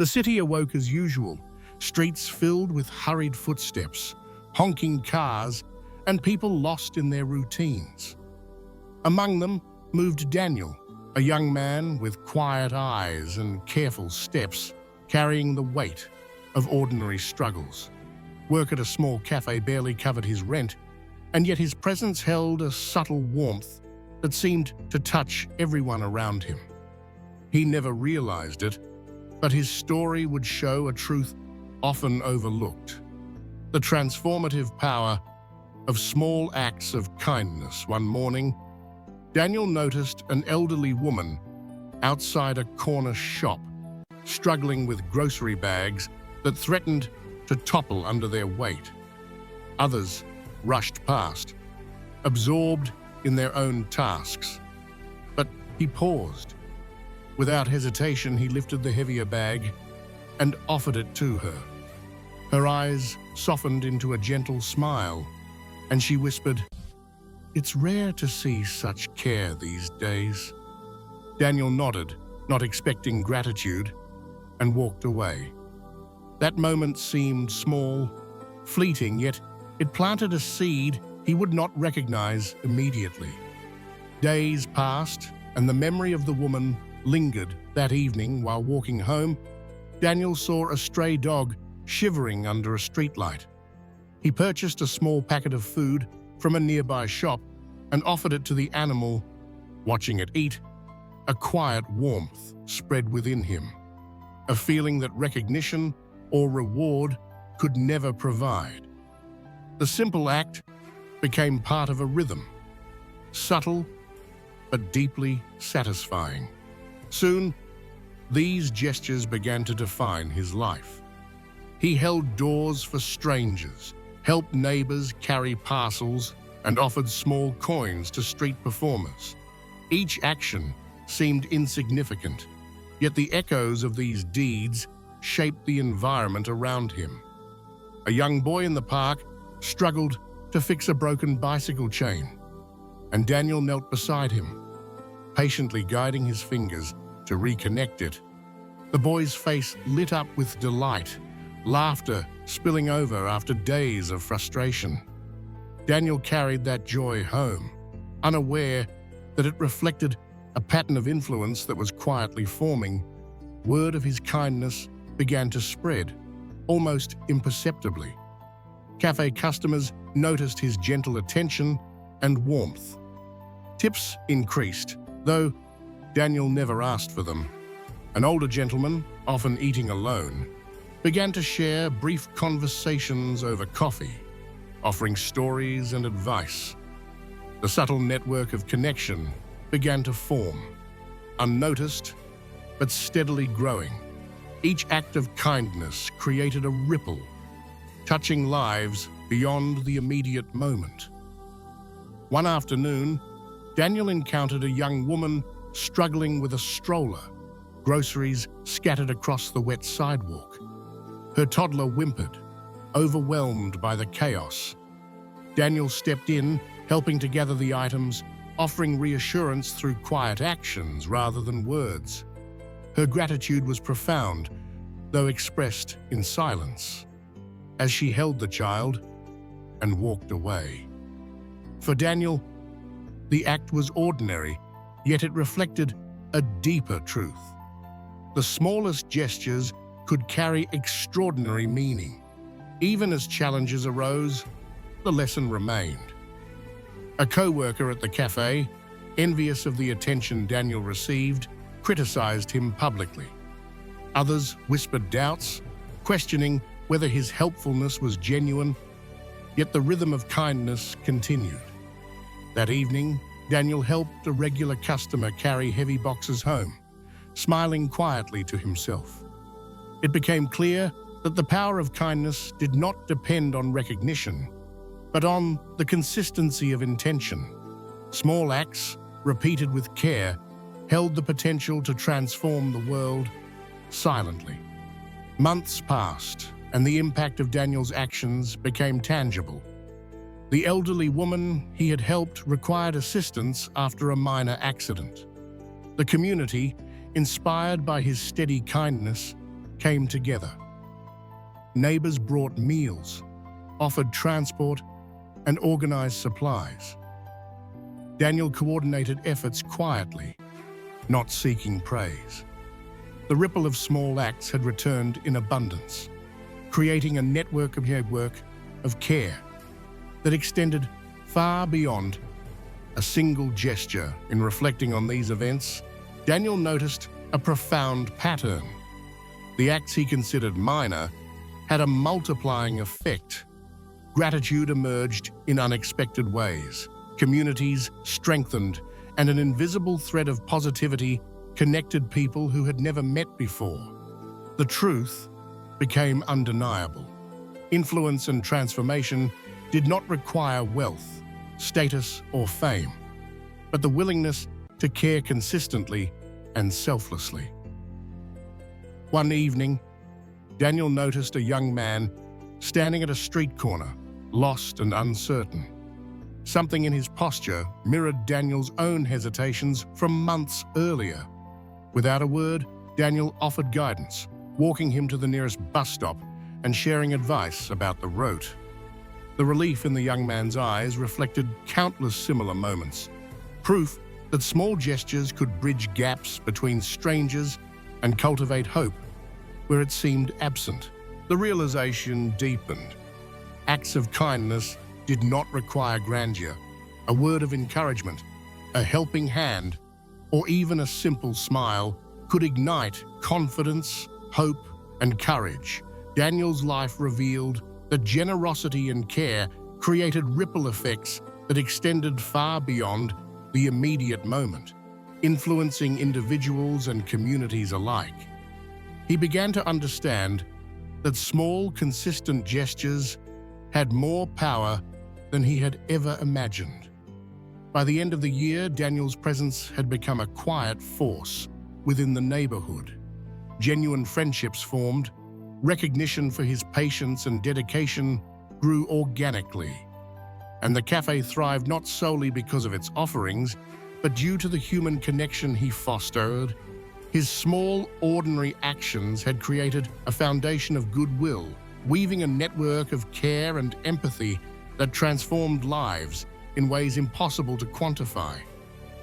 The city awoke as usual, streets filled with hurried footsteps, honking cars, and people lost in their routines. Among them moved Daniel, a young man with quiet eyes and careful steps, carrying the weight of ordinary struggles. Work at a small cafe barely covered his rent, and yet his presence held a subtle warmth that seemed to touch everyone around him. He never realized it, but his story would show a truth often overlooked: the transformative power of small acts of kindness. One morning, Daniel noticed an elderly woman outside a corner shop, struggling with grocery bags that threatened to topple under their weight. Others rushed past, absorbed in their own tasks. But he paused. Without hesitation, he lifted the heavier bag and offered it to her. Her eyes softened into a gentle smile, and she whispered, "It's rare to see such care these days." Daniel nodded, not expecting gratitude, and walked away. That moment seemed small, fleeting, yet it planted a seed he would not recognize immediately. Days passed, and the memory of the woman lingered. That evening, while walking home, Daniel saw a stray dog shivering under a streetlight. He purchased a small packet of food from a nearby shop and offered it to the animal. Watching it eat, a quiet warmth spread within him, a feeling that recognition or reward could never provide. The simple act became part of a rhythm, subtle but deeply satisfying. Soon, these gestures began to define his life. He held doors for strangers, helped neighbors carry parcels, and offered small coins to street performers. Each action seemed insignificant, yet the echoes of these deeds shaped the environment around him. A young boy in the park struggled to fix a broken bicycle chain, and Daniel knelt beside him, patiently guiding his fingers to reconnect it. The boy's face lit up with delight, laughter spilling over after days of frustration. Daniel carried that joy home, unaware that it reflected a pattern of influence that was quietly forming. Word of his kindness began to spread, almost imperceptibly. Cafe customers noticed his gentle attention and warmth. Tips increased, though Daniel never asked for them. An older gentleman, often eating alone, began to share brief conversations over coffee, offering stories and advice. The subtle network of connection began to form, unnoticed but steadily growing. Each act of kindness created a ripple, touching lives beyond the immediate moment. One afternoon, Daniel encountered a young woman struggling with a stroller, groceries scattered across the wet sidewalk. Her toddler whimpered, overwhelmed by the chaos. Daniel stepped in, helping to gather the items, offering reassurance through quiet actions rather than words. Her gratitude was profound, though expressed in silence, as she held the child and walked away. For Daniel, the act was ordinary, yet it reflected a deeper truth. The smallest gestures could carry extraordinary meaning. Even as challenges arose, the lesson remained. A co-worker at the cafe, envious of the attention Daniel received, criticized him publicly. Others whispered doubts, questioning whether his helpfulness was genuine, yet the rhythm of kindness continued. That evening, Daniel helped a regular customer carry heavy boxes home, smiling quietly to himself. It became clear that the power of kindness did not depend on recognition, but on the consistency of intention. Small acts, repeated with care, held the potential to transform the world silently. Months passed, and the impact of Daniel's actions became tangible. The elderly woman he had helped required assistance after a minor accident. The community, inspired by his steady kindness, came together. Neighbors brought meals, offered transport, and organized supplies. Daniel coordinated efforts quietly, not seeking praise. The ripple of small acts had returned in abundance, creating a network of care that extended far beyond a single gesture. In reflecting on these events, Daniel noticed a profound pattern. The acts he considered minor had a multiplying effect. Gratitude emerged in unexpected ways. Communities strengthened, and an invisible thread of positivity connected people who had never met before. The truth became undeniable. Influence and transformation did not require wealth, status, or fame, but the willingness to care consistently and selflessly. One evening, Daniel noticed a young man standing at a street corner, lost and uncertain. Something in his posture mirrored Daniel's own hesitations from months earlier. Without a word, Daniel offered guidance, walking him to the nearest bus stop and sharing advice about the route. The relief in the young man's eyes reflected countless similar moments, proof that small gestures could bridge gaps between strangers and cultivate hope where it seemed absent. The realization deepened. Acts of kindness did not require grandeur. A word of encouragement, a helping hand, or even a simple smile could ignite confidence, hope, and courage. Daniel's life revealed that generosity and care created ripple effects that extended far beyond the immediate moment, influencing individuals and communities alike. He began to understand that small, consistent gestures had more power than he had ever imagined. By the end of the year, Daniel's presence had become a quiet force within the neighborhood. Genuine friendships formed, recognition for his patience and dedication grew organically, and the cafe thrived not solely because of its offerings, but due to the human connection he fostered. His small, ordinary actions had created a foundation of goodwill, weaving a network of care and empathy that transformed lives in ways impossible to quantify.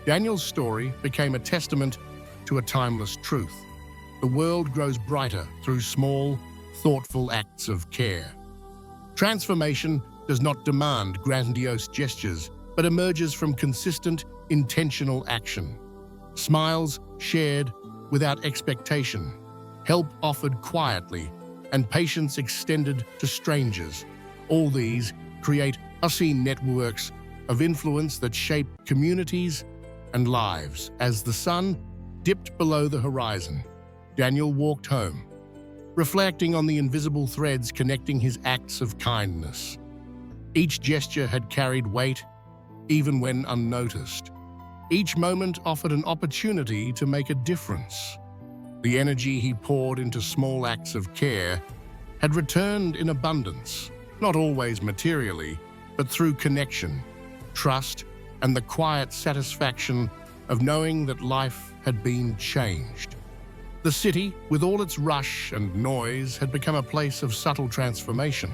Daniel's story became a testament to a timeless truth. The world grows brighter through small, thoughtful acts of care. Transformation does not demand grandiose gestures, but emerges from consistent, intentional action. Smiles shared without expectation, help offered quietly, and patience extended to strangers. All these create unseen networks of influence that shape communities and lives. As the sun dipped below the horizon, Daniel walked home, reflecting on the invisible threads connecting his acts of kindness. Each gesture had carried weight, even when unnoticed. Each moment offered an opportunity to make a difference. The energy he poured into small acts of care had returned in abundance, not always materially, but through connection, trust, and the quiet satisfaction of knowing that life had been changed. The city, with all its rush and noise, had become a place of subtle transformation.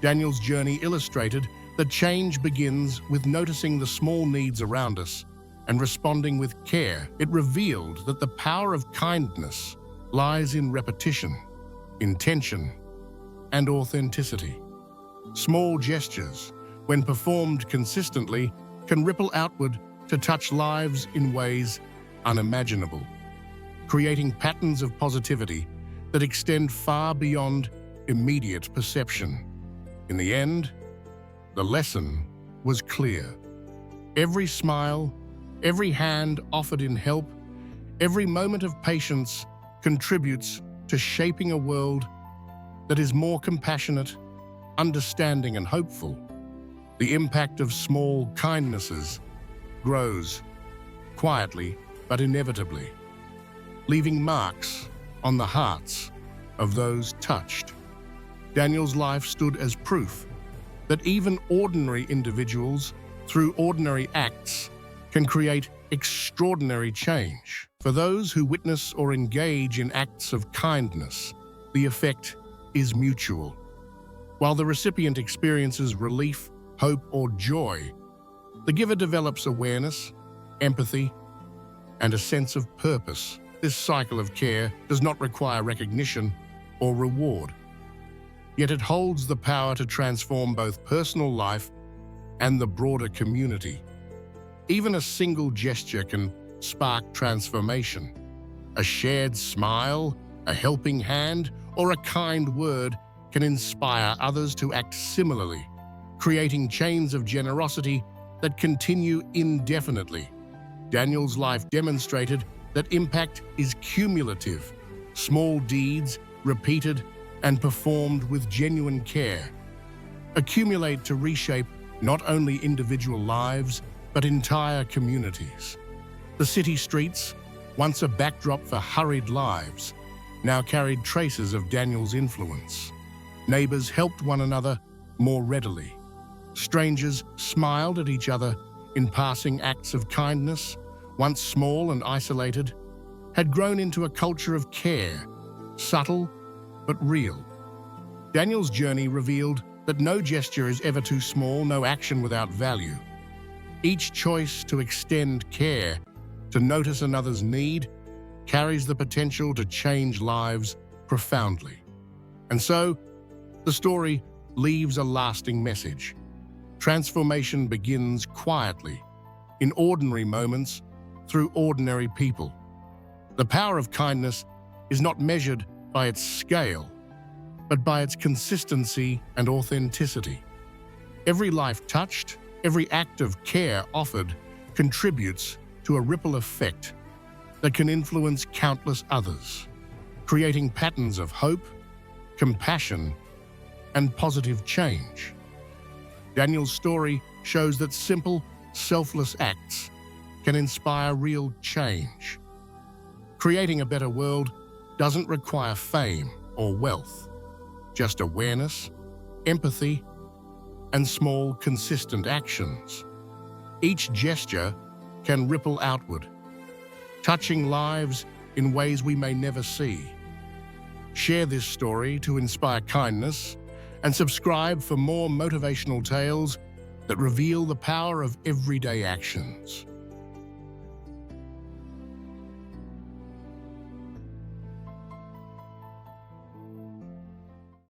Daniel's journey illustrated that change begins with noticing the small needs around us and responding with care. It revealed that the power of kindness lies in repetition, intention, and authenticity. Small gestures, when performed consistently, can ripple outward to touch lives in ways unimaginable, creating patterns of positivity that extend far beyond immediate perception. In the end, the lesson was clear. Every smile, every hand offered in help, every moment of patience contributes to shaping a world that is more compassionate, understanding, and hopeful. The impact of small kindnesses grows quietly but inevitably, leaving marks on the hearts of those touched. Daniel's life stood as proof that even ordinary individuals, through ordinary acts, can create extraordinary change. For those who witness or engage in acts of kindness, the effect is mutual. While the recipient experiences relief, hope, or joy, the giver develops awareness, empathy, and a sense of purpose. This cycle of care does not require recognition or reward, yet it holds the power to transform both personal life and the broader community. Even a single gesture can spark transformation. A shared smile, a helping hand, or a kind word can inspire others to act similarly, creating chains of generosity that continue indefinitely. Daniel's life demonstrated that impact is cumulative. Small deeds, repeated and performed with genuine care, accumulate to reshape not only individual lives, but entire communities. The city streets, once a backdrop for hurried lives, now carried traces of Daniel's influence. Neighbors helped one another more readily. Strangers smiled at each other in passing acts of kindness, once small and isolated, had grown into a culture of care, subtle but real. Daniel's journey revealed that no gesture is ever too small, no action without value. Each choice to extend care, to notice another's need, carries the potential to change lives profoundly. And so, the story leaves a lasting message. Transformation begins quietly, in ordinary moments, through ordinary people. The power of kindness is not measured by its scale, but by its consistency and authenticity. Every life touched, every act of care offered, contributes to a ripple effect that can influence countless others, creating patterns of hope, compassion, and positive change. Daniel's story shows that simple, selfless acts can inspire real change. Creating a better world doesn't require fame or wealth, just awareness, empathy, and small, consistent actions. Each gesture can ripple outward, touching lives in ways we may never see. Share this story to inspire kindness, and subscribe for more motivational tales that reveal the power of everyday actions.